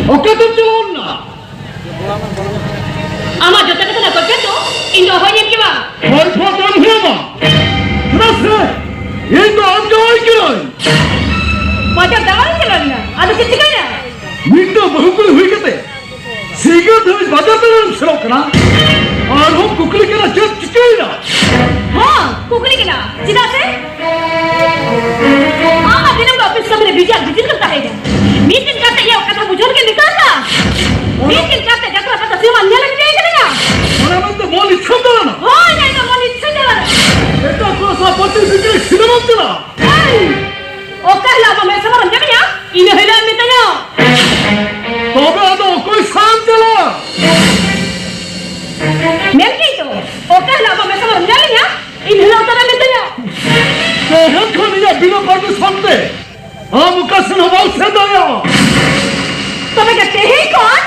Oke tuh culun na. Ama jota kata nak kerja tu, Indo hoyan kiba. Hoi photon hema. Terus Indo amjoy kirai. Macam dawai kirai na. Ada cicik na. Minta bahukul hui kete. Sehingga tuh baca terus serok na. Arhum kukli kena jet cikai na. हाँ कुकली के ना जिदा से आमा दिन में office का मेरे विजिट करता है मीटिंग करते ये कथा बुझोर के निकालता मीटिंग करते जब कथा सीमा अन्य लग जाएगा ना अरे मैं तो मोल इच्छा दला ना हाँ नहीं तो मोल इच्छा दला ऐसा कोई सा पति सिक्के सिनेमा दला ओ कहला मैं समझ नहीं आया इन्हें हिला मिलता है तो बे तो कोई शांत चला मैं क्या तो ओ कहला मैं समझ नहीं आया इन्हें उतना मिलता है कहाँ खाने या बिना बात सुनते हम कैसे नवाज से दया तो मैं कहते हैं कौन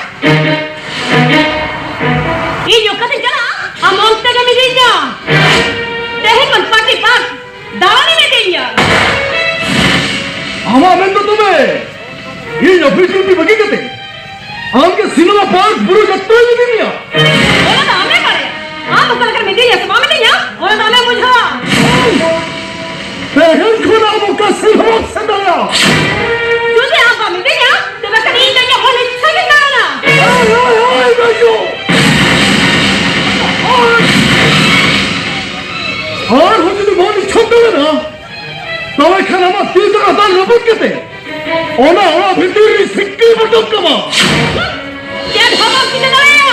ये जो कहते चला हम औरतें के मिली जा तेरे मन पार्टी पार्ट दावनी में देंगे हमारा मैं तो तुम्हें ये ऑफिशियल भी बगी करते हम के सिनेमा पार्क बुरु जत्ते ही नहीं दिया बोला तो हमें करे हम उतर कर मिली है समां में नहीं है और तो हमें बुझा पहल खुदा मुका सिनेमा से दया तुझे आप मिली है तो मैं कहीं नहीं होने चाहिए ना ओए गयो और हो जो बहुत छोटे हैं ना तो वे खाना में तीन तरह का रबुट के थे ओना ओना भितरी सिक्की बटों कमा क्या धमाल की लगाया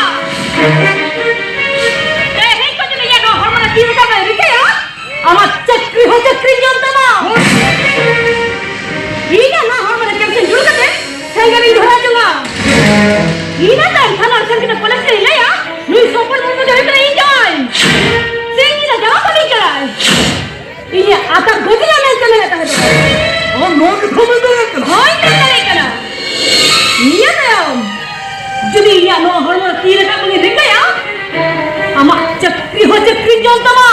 तेरे को जो नहीं का हमारा तीन का मैं रिके या आमा चक्री हो चक्री जानता ना ये ना हमारा कैप्टन जुड़ करते सेंगर नहीं धरा चुका ये ना थाना अर्चन के पुलिस के ले या नुई सोपर मुंह में जाए नहीं जाए सेंगी ना जवाब नहीं कराए ये आता गुजरा में चले जाता है और लोग थोड़े देर तक हाँ इतना नहीं करा ये ना jadi ya no hormon tira tak boleh dengar ya amak cekri ho cekri jonta ma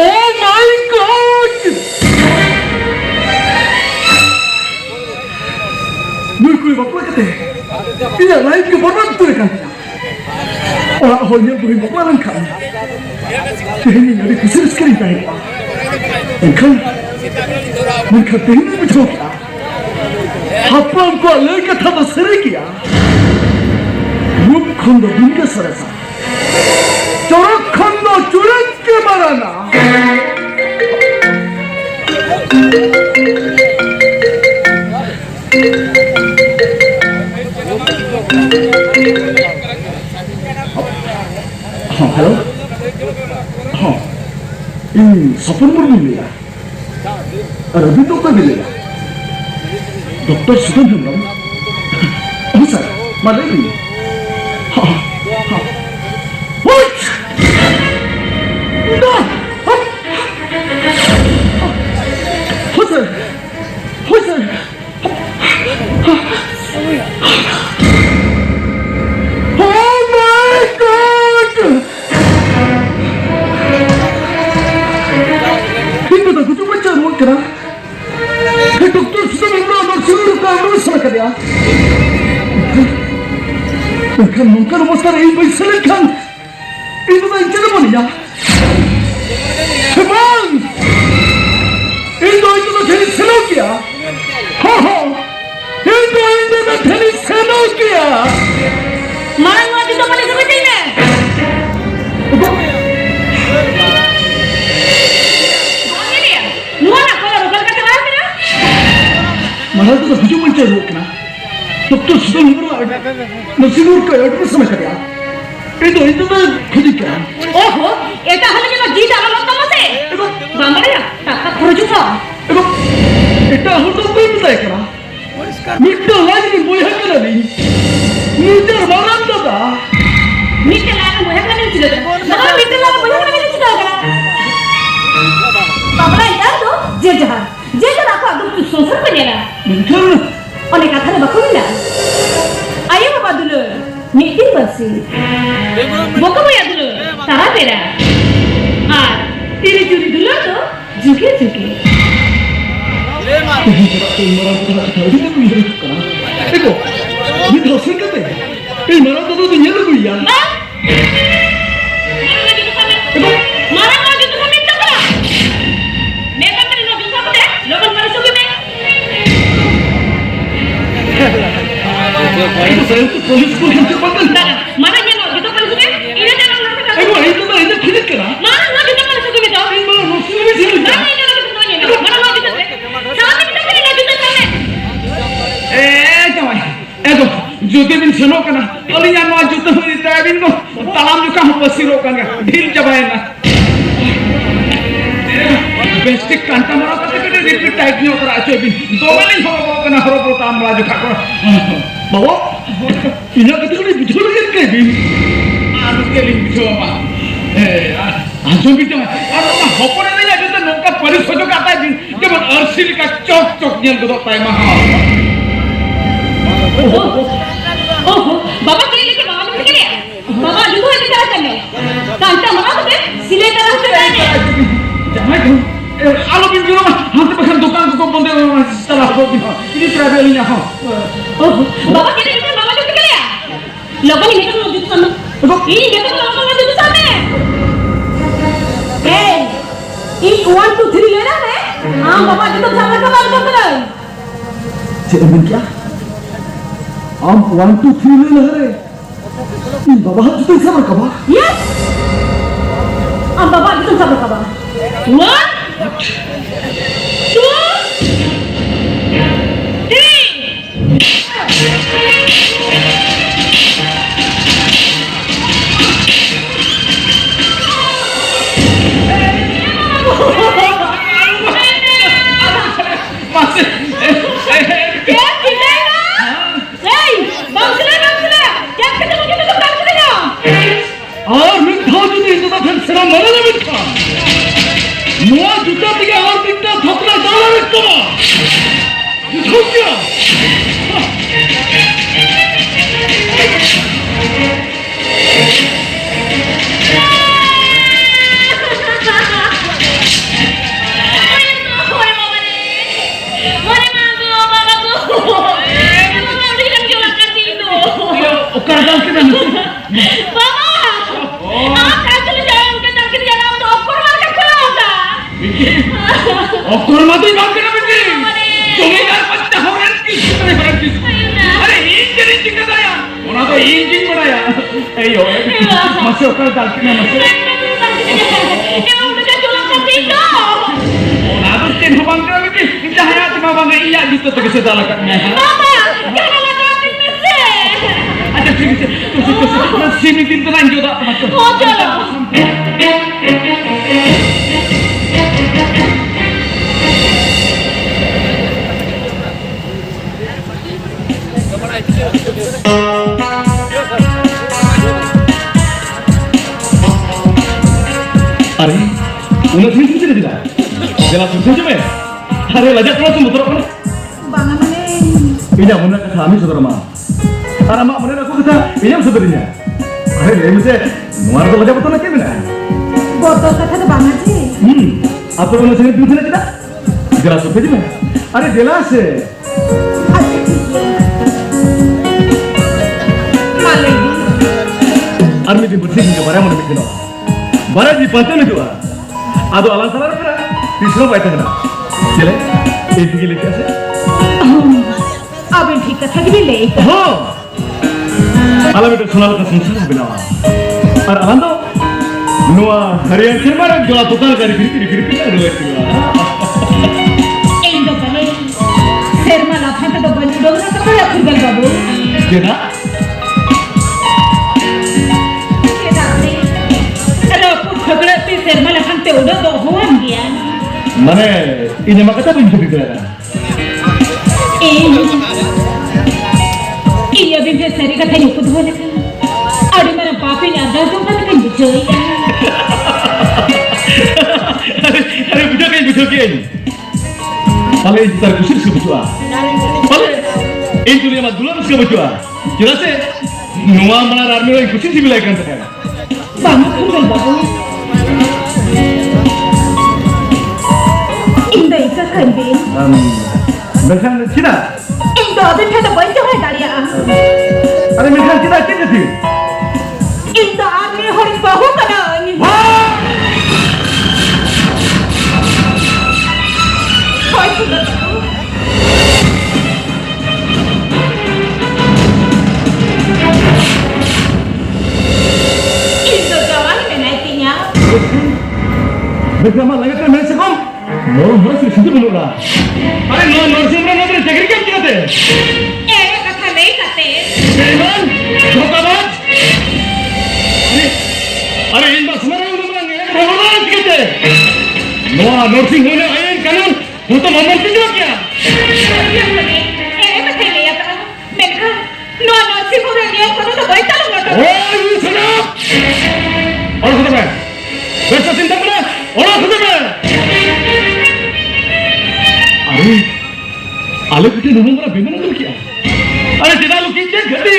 oh my god Nukui bapak kata Iya, lain ke bapak tu kan? Orang holnya boleh bapak langkan. Ini ada kusir sekali tak? Engkau, mereka tengok betul. Apa engkau lagi kata berseri kia? Rup kondo bunga serasa. Corak kondo curat ke mana? हाँ hello हाँ इन सपन पर मिलेगा और अभी तो कब मिलेगा doctor सुकंति madam हाँ सर मालेगी हाँ हाँ व्हाट ना हाँ sir Kena, doktor sudah memberitahu Sunil kalau salah kerja. Bahkan mungkin masalah ini berselisih. Itu dah jadi mana ya? Bang, itu dah jadi selokia. Ha ha, itu dah jadi selokia. Mana muat itu paling seperti ini? Mana tu dah hujung mencari rukna. Doktor sudah memberitahu Mansing ka address sama kerja. Itu dah khudikan. Oh, itu hal yang nak jida alam utama se. Bangga ya, tak perlu juga. Itu hal tu pun tidak kena. Mita lagi ni boleh kena ni. Mita mana tu dah? Mita lagi boleh kena ni tidak. Mana mita lagi boleh kena ni tidak kena. Bangga itu tu jejahan. Jejahan aku agak tu susah punya lah. Mungkin. Oleh kata nak berkumpulan. Mikir basi. Boka boya dulu, tara tera. Tiri curi dulu tuh, juke. Eko, ini dosen kate. Ini marah tuh dunia lu ya. Marah lagi tuh kami tak lah. Mereka tadi nak bisa apa deh? Lawan marah sugi me. Itu saya tuh polis gulu yang terpandang. Mana yang nak kita polis sugi? Ini jangan nak kita. Eko, itu kilit kena. Mana nak kita polis sugi me tuh? Ini malah musuh ini sih. Mana yang nak kita tanya? Mana nak kita? Sampai kita kali nak kita tanya. Jawai. Eko, juta bin seno kena. Kalau yang mau juta ini bin ko, talam juga harus sirokan kan. Bil jabain lah. Bestik kanta marah kata kata repeat type nya otak aja bin. Dua kali bawa kena huruf pertama laju kakak. Bawa, ini kita kali bicara lagi kan bin. Harus kali bicara apa? Anjung bicara. Aduh, hopor ini aja tuh nongkat paris sojo kata bin. Jangan arsil cok nya duduk tay mahal. Bapak kiri ke bawah ni kiri. Bapak dulu itu cara sana. Kanta mana tu? Sile terang sana. Jangan tu. Alom bin Gulu mah, hantar bahkan tukang bonde setelah itu. Ini travelingnya ha. Bapak kiri ke bawah tu kiri ya. Lokan ini kan mau sana. Ini kita kan lokan mau jatuh sana. Ini 1 2 3 लेना है? हाँ बाबा जी तो सामने का बात कर रहे हैं। Cik क्या? हम 1 2 3 ले रहे हैं। इन बाबा हाथ जुटे साबर कबा? Yes. हम बाबा जी तो साबर कबा. 1 2 Masih. क्या किधर ना? Hey, बांसले. क्या किधर तो बांसले ना? और मैं था जुटे इतना फिर सेना मरे ना बिठा. मुआ जुटा दिया और बिठा थपड़ा डाला बिठा. झुक गया. Okardan kita nih. Bapak, आप कैसे ले जाए उनके दर के लिए ना तो ऑफर मार के खुला होगा. ऑफर मत ही बात करना बेटी. तुम्हें यार बच्चा हो रहा है किस. अरे इंजन का दाया. उन्हें तो इंजन बनाया. अयो. masih okardan kita masih. ये उनका चुला का तीनो. उन्हें तो तीन हो बंग करना बेटी. इंजन है तो मैं बंग iya gitu tuh कैसे डाला करना है. Bapak, jangan lakukan ini. अच्छा ठीक है. Terus sini pintu lanjut tak teman. Oh चलो. अरे उन्हें फिर किसी ने दिला दिला सुनते जो मैं अरे लज्जा थोड़ा तुम उतरो करो Bang mana? ini mana kata kami saudara ma अरे mak mana aku kata ini yang sebenarnya अरे ले मुझे nuar तो लज्जा betul lagi mana Botol kata tu bang aja. apa uन्हें sini pintu ni tidak दिला सुनते जो मैं अरे दिला से अरे मेरी बच्ची की बारे में मुझे बिकना बारह जी पंचे में जुआ आदो आलान सालार पर तीसरा बैठा है ना चले एक की लेके ऐसे अब इन ठीक कथा की भी ले हाँ आला बेटे सुनाल का संसार बिनावा और आलान तो नुआ हरियाण शर्मा जो आप उतार कर फिर रुए चुका इन दो पले शर्मा लाखन तो बंद डोगरा तो क्या फिर गल बाबू क्या शर्मा लखन ते उड़ा दो हुआ दिया माने ini maka tapi bisa bicara iya bisa seri kata nyukut dua lagi ada mana papi ni ada tu kan kan jujur अरे बुझो के paling tar kusir suka berdua paling ini tuh yang madulah suka berdua jelas Nuwa mana army lo kucing sih bilai kan saya. Bang Sunil babu. Indah itu kan bin. Mereka cina. Indah abis ada banyak orang dari ya. Ada mereka cina cina sih. Indah army hari bahu kan ini. Hai Sunil babu. Bersama lagi kan Mansing kom, harus situ dulu lah. Aरे no Sombray no terus cakri kan kita? कथा नहीं करते। बेईमान, धोखाबाज। अरे इन बात सुना रहे हो तुम लोग? धोखाबाज कहते। नोआ नर्सिंग होने आये कानून, वो तो मामला कितना क्या? कथा नहीं आता। मैंने कहा नोआ नर्सिंग होने आये करो तो बैठा लूँगा तो। ओह ये सुना? और सुना मैं? वैसा चिंता मत और खुद में अरे आले कुछ नमूना मेरा बिना नमूना किया अरे जितना लोग किचन घटी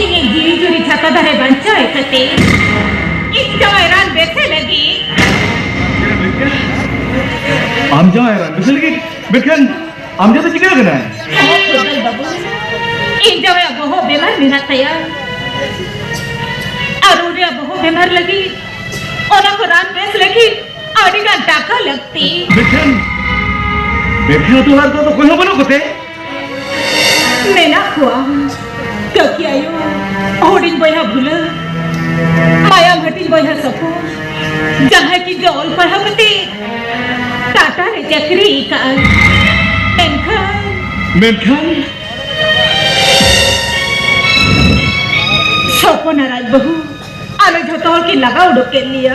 इन्हें जीवी जुरी छाता धरे बंचा है कते इस जवाहरान बैठे लगी आम जवाहरान बैठे लगी बैठन आम जवाहर चिकन करना है ओ खुदल बाबू इन जवाहर बहुत बीमार मिला तैयार अरुरिया बहुत बीमार लगी और को रात बेस लगी आड़ी का टाका लगती बैठन तो हर तो कोई हो बनो कोते मैं ना हुआ क्या आयो ओडिन बया भूल माया घटी बया सको जहाँ की जौल पढ़ावती टाटा रे चक्री का मेनखान सको नाराज बहू आलो झटोल की लगा उड़ो के लिया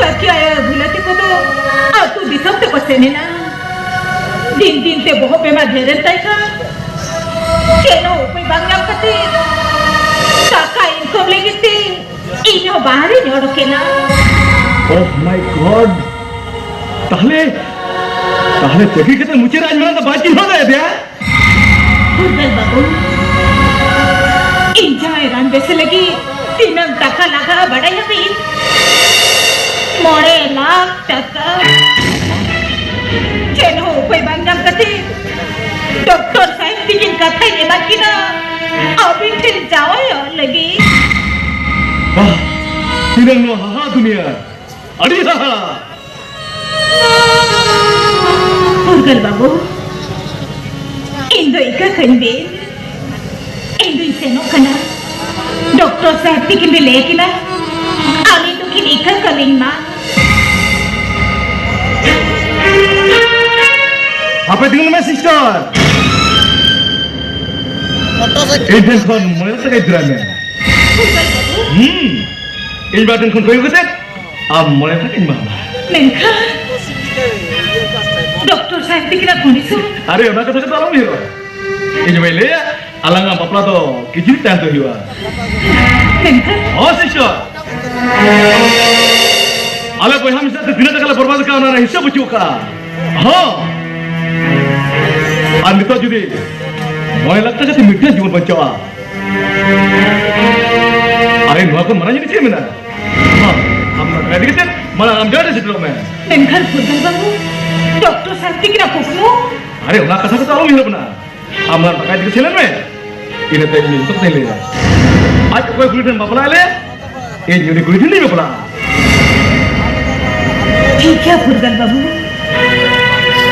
क्या आया भूलते को तो आ तू दिसम ते बसे ने ना दिन दिन ते बहुत बेमा धेरे तय का केनो कोई बांगला कते काका इनकम लेगी ते इनो बाहर ही नोड़ के ना ओह माय गॉड ताहले चकी के मुझे राजमाना तो बात हो गए क्या खुदल बाबू इन जवाहरान बेसे लगी तीनम टका लगा बड़ा ही मोड़े लाख टका चेनो कोई बांगम कते डॉक्टर साहब तीन कथा ये बाकी ना अभी फिर जाओ यार लगी वाह तीनम नो हा दुनिया अड़ी हा खुदल बाबू इंदो इका खंडे इंदो इसे नो खना डॉक्टर साहब की किंबे लेके ना आने तो की लेकर कलिंग माँ apa dengan my sister ini kan mulai terkait drama ini badan kan kau ikut mulai terkait mana Menka dokter saya pikir aku ni sih अरे उन्हें कथा कथा आलम हिरो ini cuma le alang apa pula tu kicil tan tu hiwa Menka oh sister ala boy हम इसे दिन तक बर्बाद का उन्हें हिस्सा बचूका हाँ और तो जुदी मुझे लगता है कि मिट्टी जीवन बचावा अरे नुआ को मना नहीं चाहिए मिना हाँ हम ना कह दिखे मना हम जाते सिर्फ में Menka खुदल बाबू डॉक्टर साहब pikir aku semua अरे उन्हें कथा कथा आलम हिरो बना हम ना पकाई दिखे चलन में इन्हें तो इन्हें तो नहीं ले आज कोई गुलिटन बापला ले ये यूनिक गुलिटन नहीं बापला ठीक है खुदल बाबू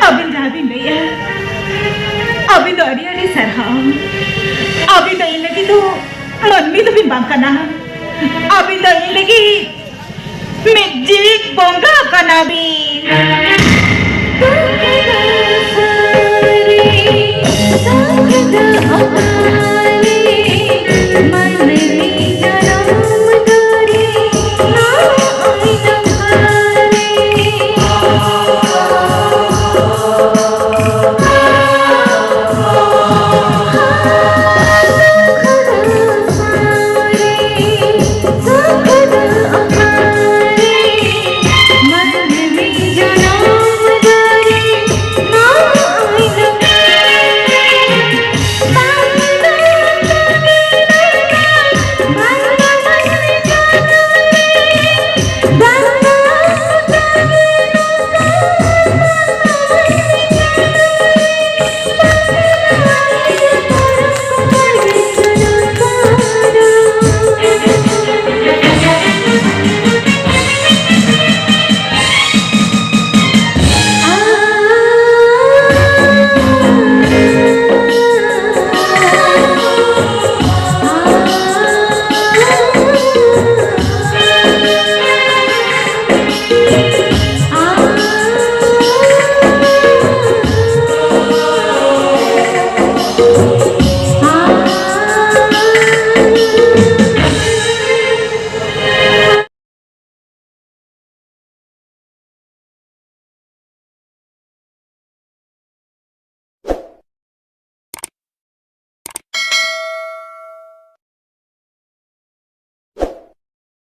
अभी जाबी नहीं है अभी तो अड़ी सरहा अभी तो ये लगी तो मन में तो भी बांका ना अभी तो ये लगी मैं जीवित बोंगा का ना भी